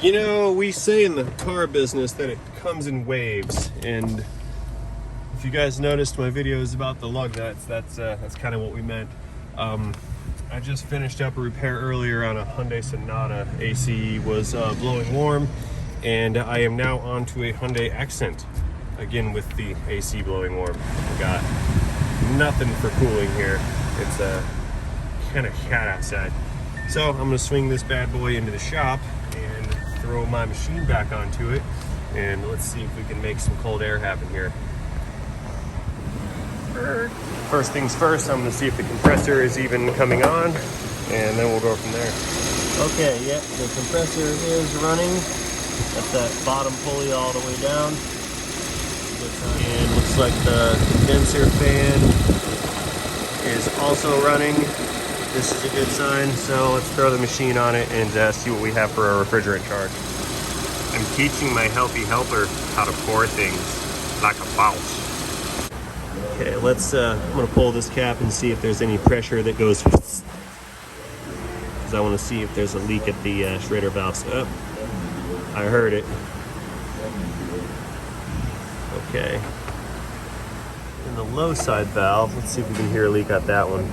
You know, we say in the car business that it comes in waves, and if you guys noticed my videos about the lug nuts, that's kind of what we meant. I just finished up a repair earlier on a Hyundai Sonata. AC was blowing warm, and I am now on to a Hyundai Accent, again with the AC blowing warm. I got nothing for cooling here. It's kind of hot outside. So I'm gonna swing this bad boy into the shop and throw my machine back onto it, and let's see if we can make some cold air happen here. First things first, I'm gonna see if the compressor is even coming on, and then we'll go from there. Okay, yep, the compressor is running. That's that bottom pulley all the way down. And looks like the condenser fan is also running. This is a good sign, so let's throw the machine on it and see what we have for a refrigerant charge. I'm teaching my healthy helper how to pour things like a boss. Okay, let's, I'm gonna pull this cap and see if there's any pressure that goes, because I wanna see if there's a leak at the shredder valves. Oh, I heard it. Okay. And the low side valve, let's see if we can hear a leak at that one.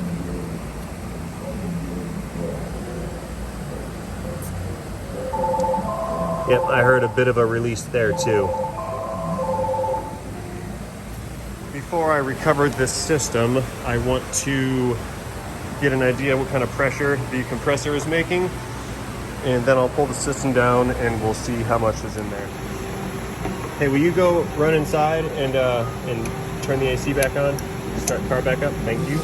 Yep, I heard a bit of a release there too. Before I recover this system, I want to get an idea what kind of pressure the compressor is making, and then I'll pull the system down and we'll see how much is in there. Hey, will you go run inside and turn the AC back on? Start the car back up, thank you.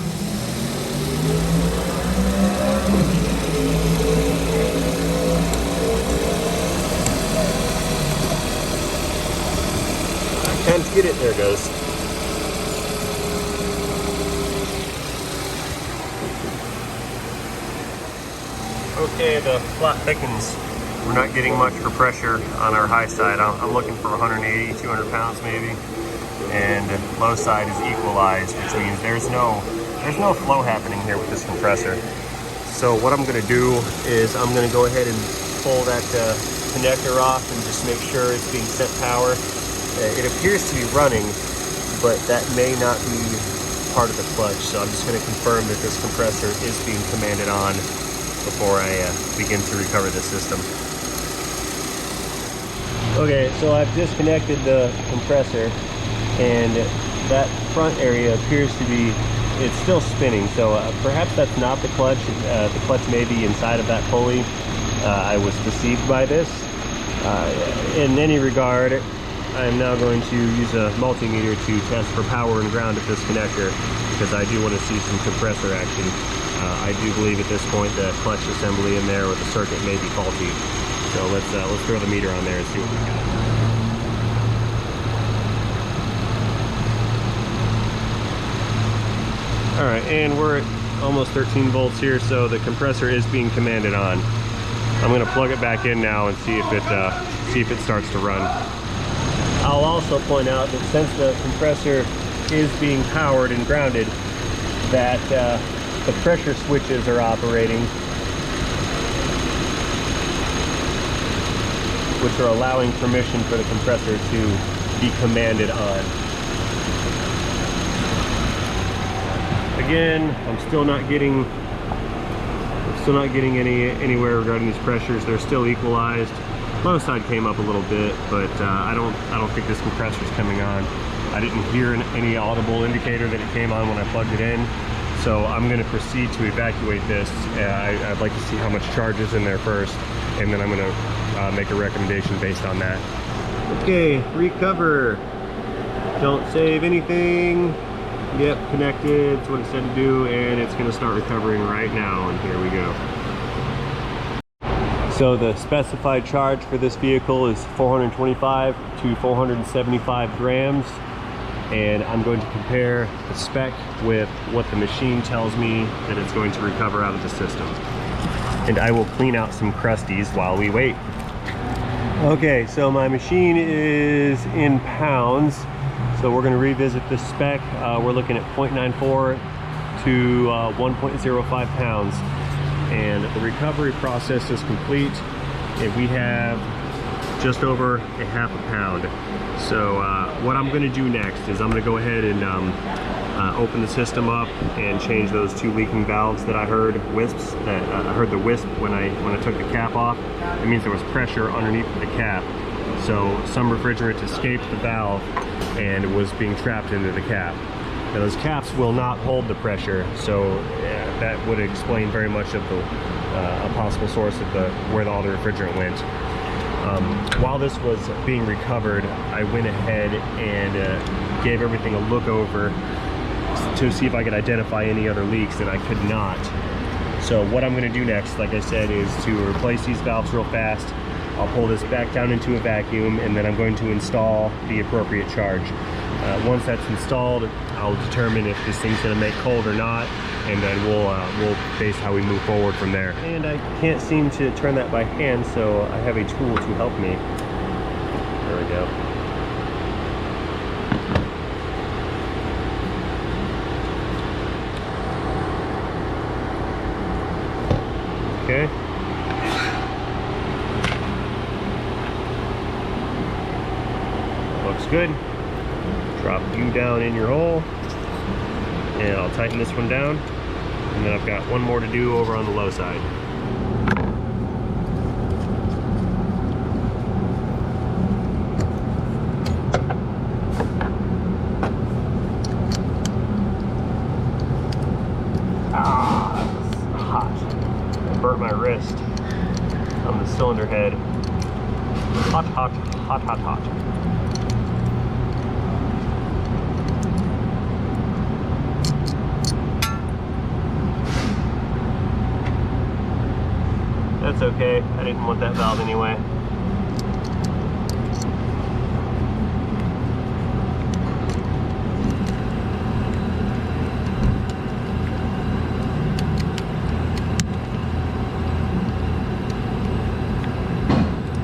Can't get it, there it goes. Okay, the flat thickens. We're not getting much for pressure on our high side. I'm looking for 180, 200 pounds maybe. And low side is equalized, which means there's no flow happening here with this compressor. So what I'm gonna do is I'm gonna go ahead and pull that connector off and just make sure it's being sent power. It appears to be running, but that may not be part of the clutch. So I'm just going to confirm that this compressor is being commanded on before I begin to recover the system. Okay, so I've disconnected the compressor, and that front area appears to be, it's still spinning. So perhaps that's not the clutch. The clutch may be inside of that pulley. I was deceived by this. In any regard, I'm now going to use a multimeter to test for power and ground at this connector, because I do want to see some compressor action. I do believe at this point the clutch assembly in there with the circuit may be faulty. So let's throw the meter on there and see what we got. All right, and we're at almost 13 volts here, so the compressor is being commanded on. I'm going to plug it back in now and see if it starts to run. I'll also point out that since the compressor is being powered and grounded, that the pressure switches are operating, which are allowing permission for the compressor to be commanded on. Again, I'm still not getting anywhere regarding these pressures. They're still equalized. Low side came up a little bit, but I don't think this compressor is coming on. I didn't hear any audible indicator that it came on when I plugged it in. So I'm going to proceed to evacuate this. I'd like to see how much charge is in there first, and then I'm going to make a recommendation based on that. Okay, recover. Don't save anything. Yep, connected. That's what it said to do, and it's going to start recovering right now, and here we go. So the specified charge for this vehicle is 425 to 475 grams, and I'm going to compare the spec with what the machine tells me that it's going to recover out of the system. And I will clean out some crusties while we wait. Okay, so my machine is in pounds, so we're going to revisit this spec. We're looking at 0.94 to 1.05 pounds. And the recovery process is complete. and we have just over a half a pound. So what I'm going to do next is I'm going to go ahead and open the system up and change those 2 leaking valves that I heard wisps. I heard the wisp when I took the cap off. It means there was pressure underneath the cap. So some refrigerant escaped the valve and was being trapped into the cap. Now those caps will not hold the pressure, so that would explain very much of the a possible source of where all the refrigerant went. While this was being recovered, I went ahead and gave everything a look over to see if I could identify any other leaks, and I could not. So what I'm going to do next, like I said, is to replace these valves real fast. I'll pull this back down into a vacuum, and then I'm going to install the appropriate charge. Once that's installed, I'll determine if this thing's going to make cold or not, and then we'll base how we move forward from there. And I can't seem to turn that by hand, so I have a tool to help me. There we go. Okay. Looks good. Drop you down in your hole, and I'll tighten this one down, and then I've got one more to do over on the low side. It's hot. I burnt my wrist on the cylinder head. Hot, hot, hot, hot, hot. That's okay, I didn't want that valve anyway.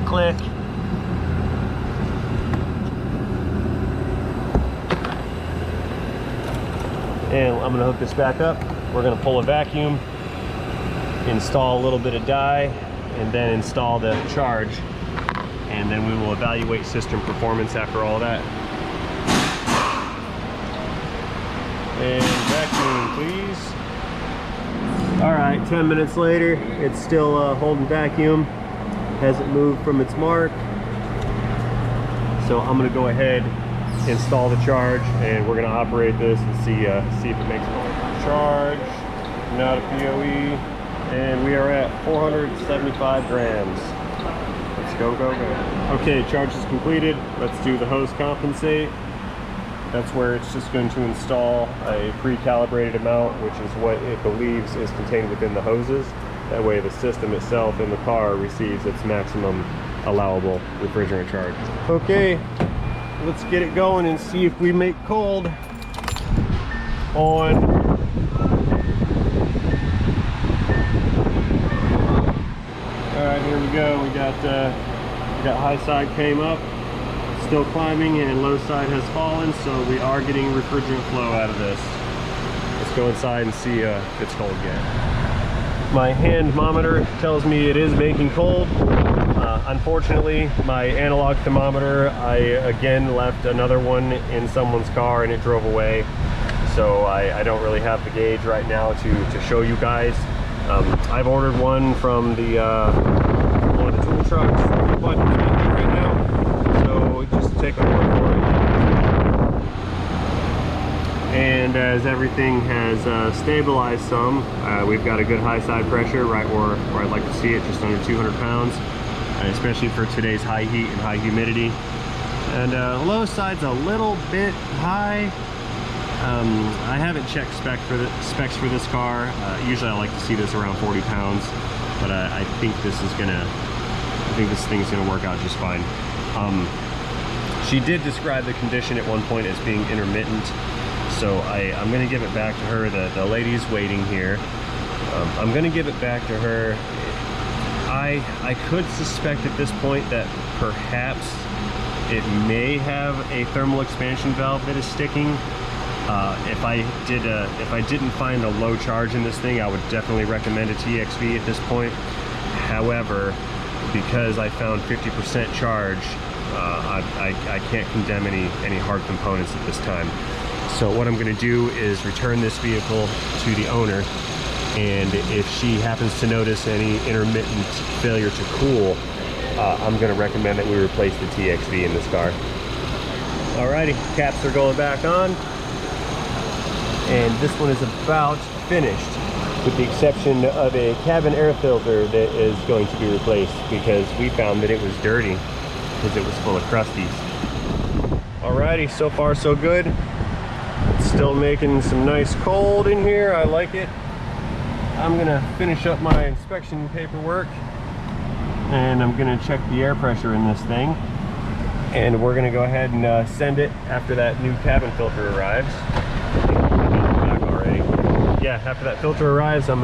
Click. And I'm going to hook this back up. We're going to pull a vacuum, install a little bit of dye, and then install the charge, and then we will evaluate system performance after all that. And vacuum, please. All right, 10 minutes later, it's still holding vacuum, hasn't moved from its mark. So I'm gonna go ahead, install the charge, and we're gonna operate this and see if it makes noise. Charge, not a POE. And we are at 475 grams. Let's go, go, go. Okay, charge is completed. Let's do the hose compensate. That's where it's just going to install a pre-calibrated amount, which is what it believes is contained within the hoses. That way the system itself in the car receives its maximum allowable refrigerant charge. Okay, let's get it going and see if we make cold on. Alright, here we go. We got high side came up, still climbing, and low side has fallen, so we are getting refrigerant flow out of this. Let's go inside and see if it's cold yet. My hand thermometer tells me it is making cold. Unfortunately, my analog thermometer, I again left another one in someone's car and it drove away. So I don't really have the gauge right now to show you guys. I've ordered one from one of the tool trucks right now, so just take a look for it. And as everything has stabilized some, we've got a good high side pressure right where I'd like to see it, just under 200 pounds, especially for today's high heat and high humidity. And low side's a little bit high. I haven't checked specs for this car. Usually I like to see this around 40 pounds, but I think this thing's gonna work out just fine. She did describe the condition at one point as being intermittent, so I'm gonna give it back to her. The lady's waiting here. I'm gonna give it back to her. I could suspect at this point that perhaps it may have a thermal expansion valve that is sticking. If I didn't find a low charge in this thing, I would definitely recommend a TXV at this point. However, because I found 50% charge, I can't condemn any hard components at this time. So what I'm going to do is return this vehicle to the owner, and if she happens to notice any intermittent failure to cool, I'm going to recommend that we replace the TXV in this car. Alrighty, caps are going back on, and this one is about finished, with the exception of a cabin air filter that is going to be replaced because we found that it was dirty because it was full of crusties. Alrighty, so far so good. It's still making some nice cold in here. I like it. I'm gonna finish up my inspection paperwork, and I'm gonna check the air pressure in this thing, and we're gonna go ahead and send it after that new cabin filter arrives. Back already. Yeah, after that filter arrives, I'll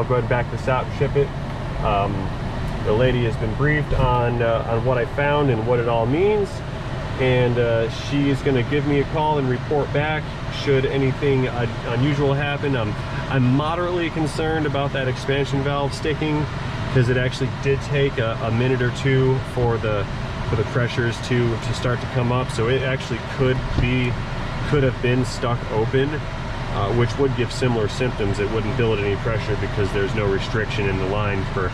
go ahead and back this out and ship it. The lady has been briefed on what I found and what it all means, and she is going to give me a call and report back should anything unusual happen. I'm moderately concerned about that expansion valve sticking, because it actually did take a minute or two for the pressures to start to come up, so it actually could have been stuck open, which would give similar symptoms. It wouldn't build any pressure because there's no restriction in the line for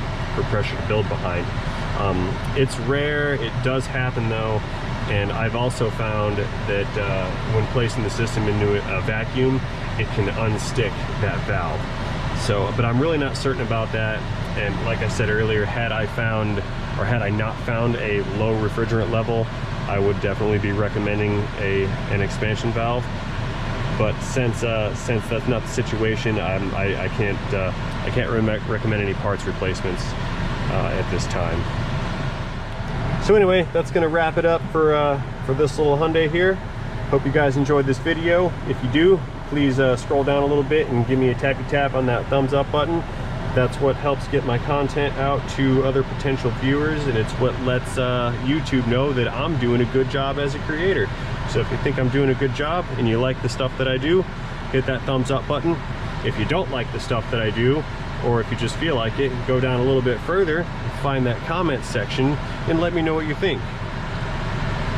pressure to build behind. It's rare, it does happen though, and I've also found that when placing the system into a vacuum, it can unstick that valve. So, but I'm really not certain about that, and like I said earlier, had I not found a low refrigerant level, I would definitely be recommending an expansion valve. But since that's not the situation, I can't recommend any parts replacements at this time. So anyway, that's going to wrap it up for this little Hyundai here. Hope you guys enjoyed this video. If you do, please scroll down a little bit and give me a tappy tap on that thumbs up button. That's what helps get my content out to other potential viewers, and it's what lets YouTube know that I'm doing a good job as a creator. So if you think I'm doing a good job and you like the stuff that I do, hit that thumbs up button. If you don't like the stuff that I do, or if you just feel like it, go down a little bit further, find that comment section, and let me know what you think.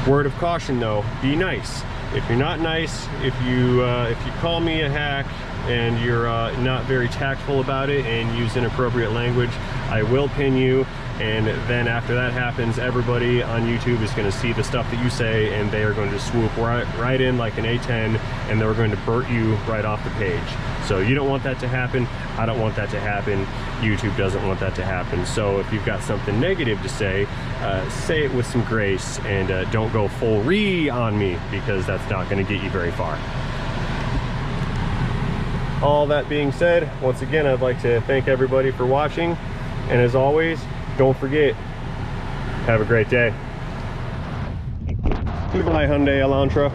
Word of caution though, be nice. If you're not nice, if you call me a hack and you're not very tactful about it and use inappropriate language, I will pin you, and then after that happens, everybody on YouTube is going to see the stuff that you say, and they are going to swoop right in like an A10, and they're going to burn you right off the page. So you don't want that to happen. I don't want that to happen. YouTube doesn't want that to happen. So if you've got something negative to say it with some grace, and don't go full on me, because that's not going to get you very far. All that being said, once again, I'd like to thank everybody for watching, and as always, don't forget, have a great day. Goodbye, Hyundai Elantra.